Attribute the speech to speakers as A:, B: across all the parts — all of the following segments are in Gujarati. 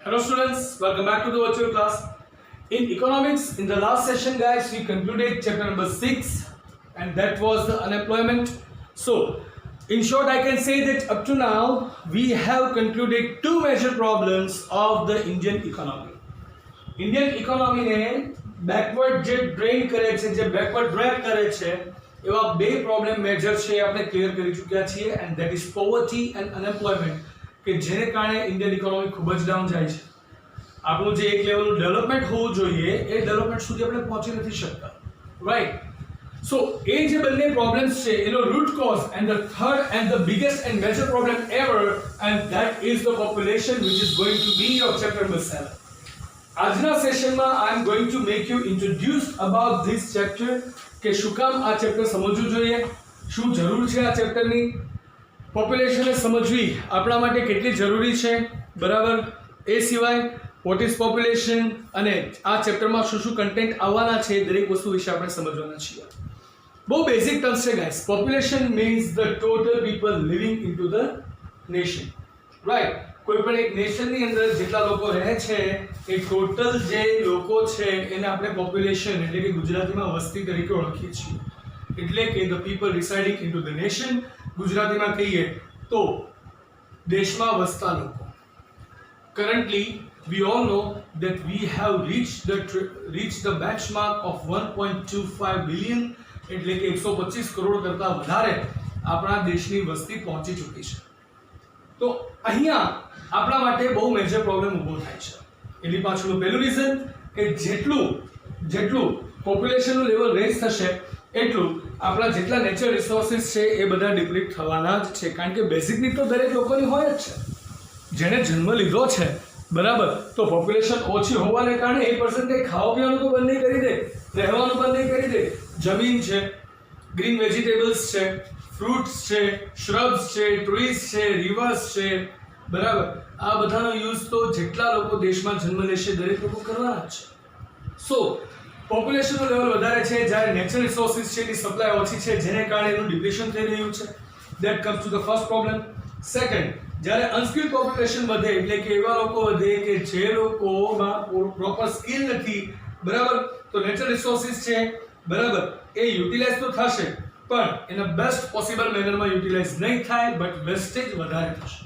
A: Hello students, welcome back to the virtual class. In economics, in the last session guys, we concluded chapter number 6 and that was the unemployment. So, in short I can say that up to now, we have concluded two major problems of the Indian economy. Indian economy ને backward જે drain કરે છે, જે backward drag કરે છે, એવા બે problem major છે આપણે clear કરી ચૂક્યા છીએ and that is poverty and unemployment. કે જેને કારણે ઇન્ડિયન ઇકોનોમી ખૂબ જ ડાઉન જાય છે. આપણું જે એક લેવલનું ડેવલપમેન્ટ હોવું જોઈએ એ ડેવલપમેન્ટ સુધી આપણે પહોંચી નથી શકતા, રાઈટ? સો એ જે બંને પ્રોબ્લેમ્સ છે એનો root cause and the third and the biggest and major problem ever and that is the population which is going to be your chapter number 7. આજના સેશનમાં I am going to make you introduce about this chapter કે શું કામ આ ચેપ્ટર સમજવું જોઈએ, શું જરૂર છે આ ચેપ્ટરની, પોપ્યુલેશનને સમજવી આપણા માટે કેટલી જરૂરી છે, બરાબર? એ સિવાય વોટ ઇઝ પોપ્યુલેશન અને આ ચેપ્ટરમાં શું શું કન્ટેન્ટ આવવાના છે દરેક વસ્તુ વિશે આપણે સમજવાના છીએ. બહુ બેઝિક ટર્મ્સ છે guys. Population means the total people living in to the nation, right? કોઈ પણ એક નેશનની અંદર જેટલા લોકો રહે છે એ ટોટલ જે લોકો છે એને આપણે પોપ્યુલેશન એટલે કે ગુજરાતીમાં વસ્તી તરીકે ઓળખીએ છીએ. એટલે કે the people residing in to the nation, ગુજરાતીમાં કહીએ તો દેશમાં વસતા લોકો. Currently, we all know that we have reached the benchmark of 1.25 billion, એટલે કે 125 કરોડ કરતા વધારે આપણા દેશની વસ્તી પહોંચી ચૂકી છે. તો અહીંયા આપણા માટે બહુ મેજર પ્રોબ્લેમ ઊભો થાય છે. એની પાછળનું પહેલું રીઝન કે જેટલું પોપ્યુલેશનનું લેવલ રેઝ થશે એટલું આપણા જેટલા નેચરલ રિસોર્સિસ છે એ બધા ડિપ્લીટ થવાના જ છે. કારણ કે બેઝિક નીડ તો દરેક લોકોની હોય જ છે. જેને જન્મ લીધો છે, બરાબર, તો પોપ્યુલેશન ઓછી હોવાને કારણે એ પર્સન કંઈ ખાવા પીવાનું તો બંધ નહીં કરી દે, રહેવાનું બંધ નહીં કરી દે. જમીન છે, ગ્રીન વેજીટેબલ્સ છે, ફ્રૂટ્સ છે, શ્રબ્સ છે, ટ્રીઝ છે, રિવર્સ છે, બરાબર, આ બધાનો યુઝ તો જેટલા લોકો દેશમાં જન્મ લેશે દરેક લોકો કરવાના જ છે. સો પોપ્યુલેશનનું લેવલ વધારે છે જ્યારે નેચરલ રિસોર્સિસ છે એની સપ્લાય ઓછી છે જેને કારણે એનું ડિપ્લેશન થઈ રહ્યું છે. That comes to the first problem. Second, જ્યારે અનસ્કિલ્ડ પોપ્યુલેશન વધે એટલે કે એવા લોકો વધે કે જે લોકોમાં પ્રોપર સ્કિલ નથી, બરાબર, તો નેચરલ રિસોર્સિસ છે, બરાબર, એ યુટિલાઇઝ તો થશે પણ એના બેસ્ટ પોસિબલ મેનરમાં યુટિલાઇઝ નહીં થાય, બટ વેસ્ટેજ વધારે થશે.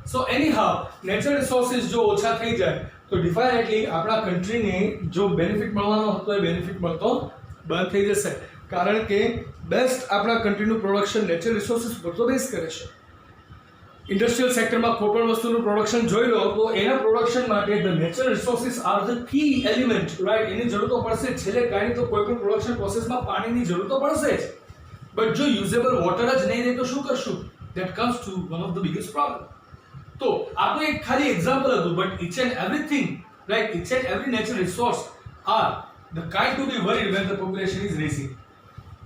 A: સો એની હાઉ નેચરલ રિસોર્સિસ જો ઓછા થઈ જાય તો ડિફાઇનેટલી આપણા કન્ટ્રીને જો બેનિફિટ મળવાનો હતો એ બેનિફિટ મળતો બંધ થઈ જશે. કારણ કે બેસ્ટ આપણા કન્ટ્રીનું પ્રોડક્શન નેચરલ રિસોર્સિસ પર તો બેઝ કરે છે. ઇન્ડસ્ટ્રીયલ સેક્ટરમાં કોઈ પણ વસ્તુનું પ્રોડક્શન જોઈ લો તો એના પ્રોડક્શન માટે the natural resources are the key element, right? એની જરૂર તો પડશે જ. છેલ્લે કાંઈ તો કોઈ પણ પ્રોડક્શન પ્રોસેસમાં પાણીની જરૂર તો પડશે જ. બટ જો યુઝેબલ વોટર જ નહીં રહે તો શું કરશું? That comes to one of the biggest problem. તો આ તો એક ખાલી એક્ઝામ્પલ હતું, but each and everything, right, each and every natural resource are the kind to be worried when the population is raising,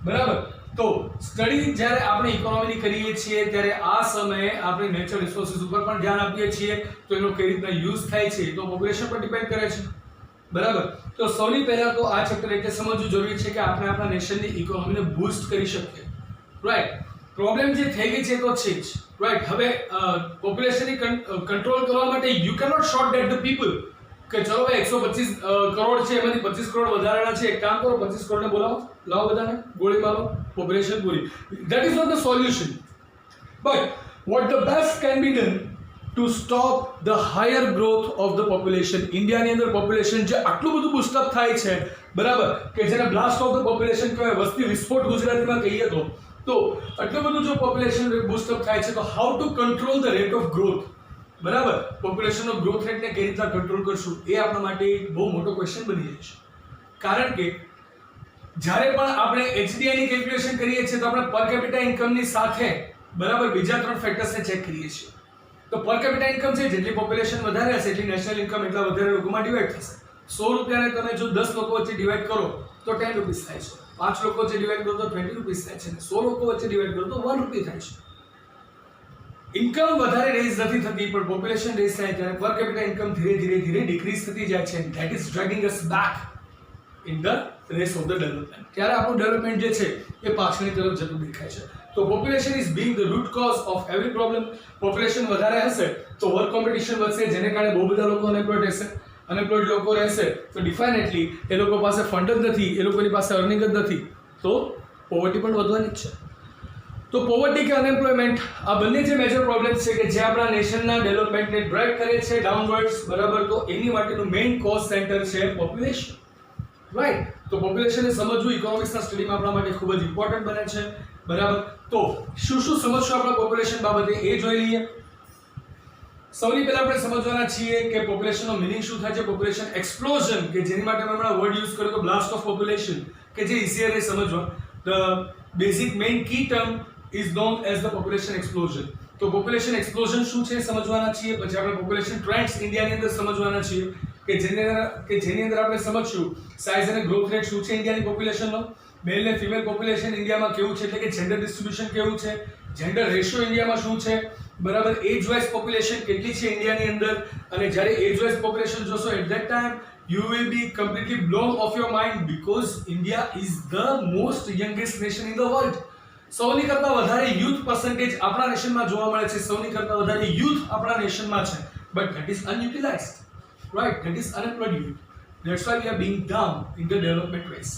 A: બરાબર? તો સ્ટડી જ્યારે આપણે ઇકોનોમીની કરીએ છીએ ત્યારે આ સમયે આપણે નેચરલ રિસોર્સિસ ઉપર પણ ધ્યાન આપીએ છીએ. તો એનો કઈ રીતના યુઝ થાય છે તો પોપ્યુલેશન પર ડિપેન્ડ કરે છે, બરાબર? તો સૌથી પહેલા તો આ ચેપ્ટર એટલે સમજવું જરૂરી છે કે આપણે આપણા નેશનની ઇકોનોમીને બૂસ્ટ કરી શકીએ, રાઈટ? પ્રોબ્લેમ જે થઈ ગઈ છે તો છે જ, રાઈટ? હવે પોપ્યુલેશનની કંટ્રોલ કરવા માટે you can not short date the people કે ચલો ભાઈ 125 કરોડ છે એમાંથી 25 કરોડ વધારાના છે, એક કામ કરો 25 કરોડને બોલાવો, લાવો બધાને ગોળી મારો, પોપ્યુલેશન પૂરી. That is not the solution. But what the best can be done to stop the higher growth of the population. ઇન્ડિયાની અંદર પોપ્યુલેશન જે આટલું બધું બુસ્ટઅપ થાય છે, બરાબર, કે જેને બ્લાસ્ટ ઓફ ધ પોપ્યુલેશન કહેવાય, વસ્તી વિસ્ફોટ ગુજરાતીમાં કહીએ તો આટલું બધું જો પોપ્યુલેશન બુસ્ટઅપ થાય છે તો how to control the rate of growth, બરાબર? પોપ્યુલેશનનો ગ્રોથ રેટને કઈ રીતના કંટ્રોલ કરશું એ આપણા માટે એક બહુ મોટો ક્વેશ્ચન બની જાય છે. કારણ કે જ્યારે પણ આપણે એચડીઆઈની કેલ્ક્યુલેશન કરીએ છીએ તો આપણે પર કેપિટા ઇન્કમની સાથે, બરાબર, બીજા 3 ફેક્ટર્સને ચેક કરીએ છીએ. તો પર કેપિટા ઇન્કમ છે, જેટલી પોપ્યુલેશન વધારે હશે એટલી નેશનલ ઇન્કમ એટલા વધારે લોકોમાં ડિવાઈડ થશે. 100 રૂપિયાને તમે જો 10 લોકો વચ્ચે ડિવાઈડ કરો તો 10 રૂપીસ થાય છે, 5 લોકો વચ્ચે ડિવાઈડ કરો તો 20 રૂપીસ થાય છે, 100 લોકો વચ્ચે ડિવાઈડ કરો તો 1 રૂપી થાય છે. ઇન્કમ વધારે રેઝ નથી થતી પણ પોપ્યુલેશન રેઝ થાય ત્યારે પર કેપિટા ઇન્કમ ધીરે ધીરે ડિક્રીઝ થતી જાય છે. That is dragging us back in the race of the development. ત્યારે આપણું ડેવલપમેન્ટ જે છે એ પાછળની તરફ જતું દેખાય છે. તો population is being the root cause of every problem. Population વધારે હશે તો વર્ક કોમ્પિટિશન વધશે, જેને કારણે બહુ બધા લોકો અનએમ્પ્લોયડ રહેશે. અનએમ્પ્લોયડ લોકો રહેશે તો ડિફાઇનેટલી એ લોકો પાસે ફંડ જ નથી, એ લોકોની પાસે અર્નિંગ જ નથી, તો પોવર્ટી પણ વધવાની જ છે. તો પોવર્ટી કે અનએમ્પ્લોયમેન્ટ આ બંને જે મેજર પ્રોબ્લેમ્સ છે કે જે આપણા નેશનના ડેવલપમેન્ટને ડ્રેગ કરે છે ડાઉનવર્ડ્સ, બરાબર. તો એની માટેનું મેઇન કોઝ સેન્ટર છે પોપ્યુલેશન, રાઈટ. તો પોપ્યુલેશનને સમજવું ઇકોનોમિક્સના સ્ટડીમાં આપણા માટે ખૂબ જ ઇમ્પોર્ટન્ટ બને છે, બરાબર. તો શું શું સમજશું આપણા પોપ્યુલેશન બાબતે એ જોઈ લઈએ. સૌથી પહેલા આપણે સમજવાના છીએ કે પોપ્યુલેશનનો મિનિંગ શું થાય છે. પોપ્યુલેશન એક્સપ્લોઝન, કે જેની માટે મેં હમણાં વર્ડ યુઝ કર્યો તો બ્લાસ્ટ ઓફ પોપ્યુલેશન, કે જે ઇઝીયર છે સમજવા. The basic main key term is known as the population explosion. તો population explosion શું છે સમજવાના છીએ. પછી આપણે population trends ઇન્ડિયાની અંદર સમજવાના છીએ કે જેની અંદર આપણે સમજશું સાઇઝ અને ગ્રોથ રેટ શું છે ઇન્ડિયાની પોપ્યુલેશનનો, મેલ ને ફિમેલ પોપ્યુલેશન ઇન્ડિયામાં કેવું છે, એટલે કે જેન્ડર ડિસ્ટ્રીબ્યુશન કેવું છે, જેન્ડર રેશિયો ઇન્ડિયામાં શું છે, બરાબર. એજ વાઇઝ પોપ્યુલેશન કેટલી છે ઇન્ડિયાની અંદર, અને જ્યારે એજ વાઇઝ પોપ્યુલેશન જોશો at that time you will be completely blown off your mind because India is the most youngest nation in the world. સૌની કરતા વધારે યુથ પર્સન્ટેજ આપણા નેશનમાં જોવા મળે છે. સૌની કરતા વધારે યુથ આપણા નેશનમાં છે, but that is unutilised, right. That is unemployed youth. That's why we are being down in the development race.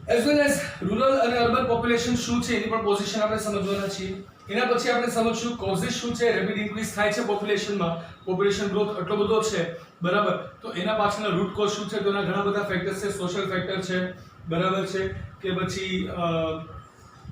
A: As well as rural અને અર્બન પોપ્યુલેશન શું છે એની પણ પોઝિશન આપણે સમજવાના છીએ. એના પછી આપણે સમજશું કોઝિસ શું છે. રેપિડ ઇન્ક્રીઝ થાય છે પોપ્યુલેશનમાં, પોપ્યુલેશન ગ્રોથ એટલો બધો છે, બરાબર. તો એના પાછળના રૂટ કોઝ શું છે, તો એના ઘણા બધા ફેક્ટર્સ છે. સોશિયલ ફેક્ટર છે, બરાબર છે, કે પછી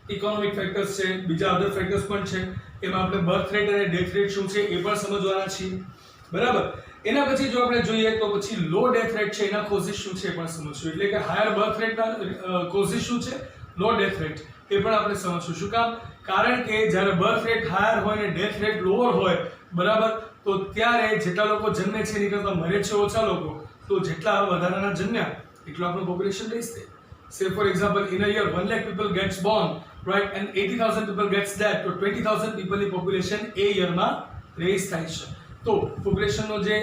A: ઇકોનોમિક ફેક્ટર્સ છે, બીજા અધર ફેક્ટર્સ પણ છે. એમાં આપણે બર્થ રેટ અને ડેથ રેટ શું છે એ પણ સમજવાના છીએ, બરાબર. એના પછી જો આપણે જોઈએ તો પછી લો ડેથ રેટ છે એના કોઝિસ શું છે એ પણ સમજશું. એટલે કે હાયર બર્થ રેટના કોઝિસ શું છે, લો ડેથ રેટ, એ પણ આપણે સમજશું. શું કામ? કારણ કે જ્યારે બર્થ રેટ હાયર હોય ને ડેથ રેટ લોઅર હોય, બરાબર, તો ત્યારે જેટલા લોકો જન્મે છે એની કરતાં મરે છે ઓછા લોકો, તો જેટલા વધારાના જન્મ્યા એટલું આપણું પોપ્યુલેશન રેઝ થાય. Say for example, in a year 1 lakh people gets born, right, and 80,000 people gets dead, તો 20,000 people ની પોપ્યુલેશન એ યરમાં રેઝ થાય છે. તો પોપ્યુલેશનનો જે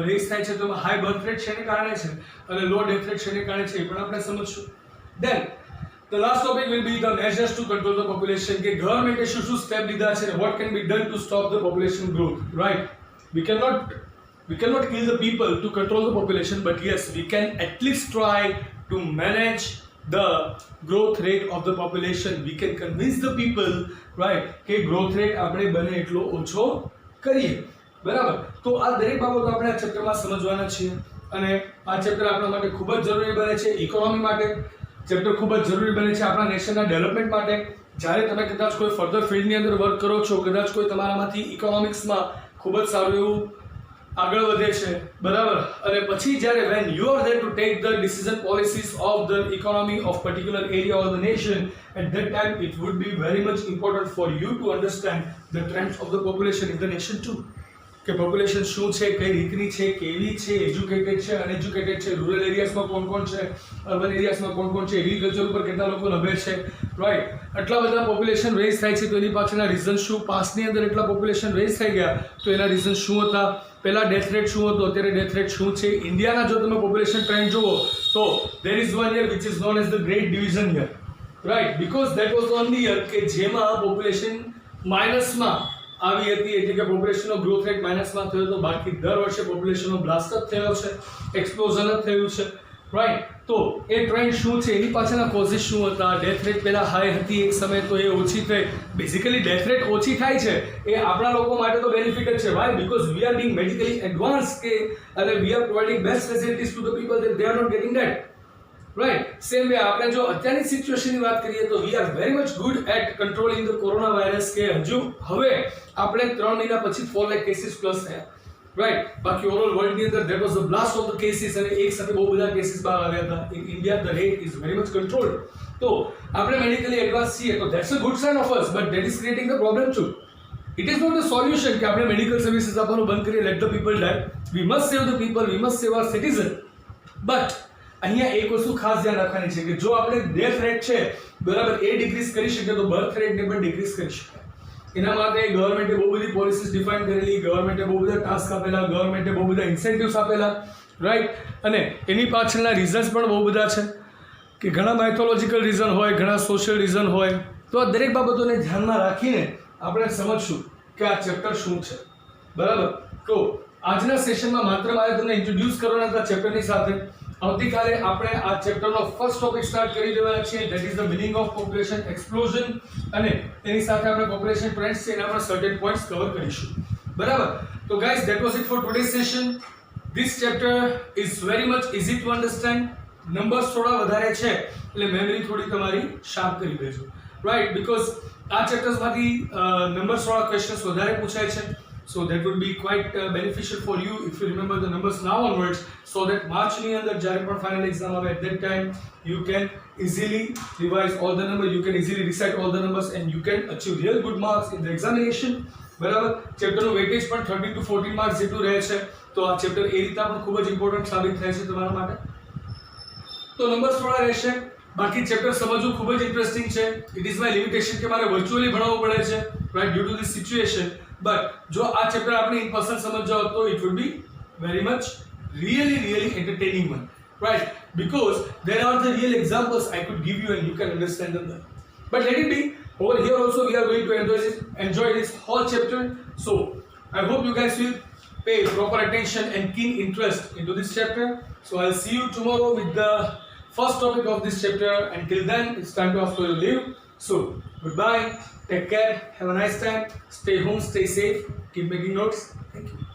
A: રેઝ થાય છે તો એમાં હાઈ બર્થ રેટ છે એને કારણે છે અને લો ડેથ રેટ છે એને કારણે છે, એ પણ આપણે સમજશું. Then the last topic will be the measures to control the population, કે ગવર્મેન્ટે શું શું સ્ટેપ લીધા છે, what can be done to stop the population growth, right. We cannot kill the people to control the population, but yes, we can at least try to manage the growth rate of the population. We can convince the people, right, કે growth rate આપણે બને એટલો ઓછો કરીએ, બરાબર. તો આ દરેક બાબતો આપણે આ ચેપ્ટરમાં સમજવાના છીએ અને આ ચેપ્ટર આપણા માટે ખૂબ જ જરૂરી બને છે. ઇકોનોમી માટે ચેપ્ટર ખૂબ જ જરૂરી બને છે આપણા નેશનના ડેવલપમેન્ટ માટે. જ્યારે તમે કદાચ કોઈ ફર્ધર ફિલ્ડની અંદર વર્ક કરો છો, કદાચ કોઈ તમારામાંથી ઇકોનોમિક્સમાં ખૂબ જ સારું એવું આગળ વધે છે, બરાબર, અને પછી જ્યારે when you are there to take the decision policies of the economy of particular area or the nation, at that time it would be very much important for you to understand the trends of the population in the nation too. કે પોપ્યુલેશન શું છે, કઈ રીતની છે, કેવી છે, એજ્યુકેટેડ છે, અનએજ્યુકેટેડ છે, રૂરલ એરિયાસમાં કોણ કોણ છે, અર્બન એરિયાસમાં કોણ કોણ છે, એગ્રીકલ્ચર ઉપર કેટલા લોકો નભે છે, રાઈટ. આટલા બધા પોપ્યુલેશન રેઝ થાય છે તો એની પાછળના રીઝન શું, પાસ્ટની અંદર એટલા પોપ્યુલેશન રેઝ થઈ ગયા તો એના રીઝન શું હતા, પહેલા ડેથ રેટ શું હતો, અત્યારે ડેથ રેટ શું છે. ઇન્ડિયાના જો તમે પોપ્યુલેશન ટ્રેન્ડ જુઓ તો there is one year which is known as the Great Division year, right, because that was the only year કે જેમાં પોપ્યુલેશન માઇનસમાં આવી હતી, એટલે કે પોપ્યુલેશનનો ગ્રોથ રેટ માઇનસમાં થયો હતો. બાકી દર વર્ષે પોપ્યુલેશનનો બ્લાસ્ટ જ થયો છે, એક્સપ્લોઝન જ થયું છે, રાઈટ. તો એ ટ્રેન્ડ શું છે, એની પાછળના કોઝિસ શું હતા. ડેથ રેટ પહેલા હાઈ હતી એક સમય, તો એ ઓછી થઈ. બેઝિકલી ડેથ રેટ ઓછી થાય છે એ આપણા લોકો માટે તો બેનિફિટ જ છે. Why? Because we are being medically advance કે અને we are providing best facilities to the people that they are not getting that, right. Same way આપણે જો અત્યારની સિચ્યુએશનની વાત કરીએ તો we are very much good at controlling the corona virus, કે હજુ હવે આપણે 3 મહિના પછી 4 લાખ કેસીસ પ્લસ થયા, રાઈટ. બાકી ઓવરઓલ વર્લ્ડની અંદર that was the blast of the cases અને એક સાથે બહુ બધા કેસીસ બહાર આવ્યા હતા. In India the rate is very much controlled. તો આપણે મેડિકલી એડવાન્સ છીએ તો that's a good sign of us, but that is creating the problem too. It is not the solution કે આપણે મેડિકલ સર્વિસીસ આપવાનું બંધ કરીએ, let the people die. We must save the people, we must save our citizen. But અહીંયા એક વસ્તુ ખાસ ધ્યાન રાખવાની છે કે જો આપણે ડેથ રેટ છે, બરાબર, એ ડિક્રીઝ કરી શકીએ તો બર્થ રેટને પણ ડિક્રીઝ કરી શકાય. એના માટે ગવર્મેન્ટે બહુ બધી પોલિસીસ ડિફાઇન કરેલી, ગવર્મેન્ટે બહુ બધા ટાસ્ક આપેલા, ગવર્મેન્ટે બહુ બધા ઇન્સેન્ટિવ્સ આપેલા, રાઈટ. અને એની પાછળના રીઝન્સ પણ બહુ બધા છે. કે ઘણા માઇથોલોજીકલ રીઝન હોય, ઘણા સોશિયલ રીઝન હોય, તો આ દરેક બાબતોને ધ્યાનમાં રાખીને આપણે સમજશું કે આ ચેપ્ટર શું છે. બરાબર. તો આજના સેશનમાં માત્ર મારે તમને ઇન્ટ્રોડ્યુસ કરવાના હતા ચેપ્ટરની સાથે. આવતીકાલે આપણે આ ચેપ્ટરનો ફર્સ્ટ ટોપિક સ્ટાર્ટ કરી દેવાના છીએ, that is the meaning of population explosion, અને એની સાથે આપણે પોપ્યુલેશન ટ્રેન્ડ્સ છે એના પર સર્ટેન પોઈન્ટ્સ કવર કરીશું. બરાબર. તો guys, that was it four today's session. This chapter is very much easy to understand. Numbers થોડા વધારે છે એટલે મેમરી થોડી તમારી શાર્પ કરી દેજો, રાઈટ? બીકોઝ આ ચેપ્ટર્સમાંથી નંબર્સ વાળા ક્વેશ્ચન્સ વધારે પૂછાય છે. So that would be quite beneficial for you if you remember the numbers now onwards, so that March ની અંદર જ્યારે પણ final exam આવે at that time you can easily revise all the numbers, you can easily recite all the numbers and you can achieve real good marks in the examination. બરાબર. ચેપ્ટરનું વેટેજ પણ 13 to 14 માર્ક્સ જેટલું રહે છે, તો આ ચેપ્ટર એ રીતે પણ ખૂબ જ ઇમ્પોર્ટન્ટ સાબિત થાય છે તમારા માટે. તો નંબર્સ થોડા રહેશે, બાકી ચેપ્ટર સમજવું ખૂબ જ ઇન્ટરેસ્ટિંગ છે. ઇટ ઇઝ માય લિમિટેશન કે મારે વર્ચ્યુઅલી ભણાવવું પડે છે, right, due to this situation. But જો આ ચેપ્ટર આપણે ઇન પર્સન સમજવા તો it would be very much really entertaining one, right? Because there are the real examples I could give you and you can understand them there. But let it be. Over here also we are going to enjoy this whole chapter. So I hope you guys will pay proper attention and keen interest into this chapter. So I'll see you tomorrow with the first topic of this chapter. Until then, it's time to ask for your leave. So goodbye, take care, have a nice time, stay home, stay safe, keep making notes. Thank you.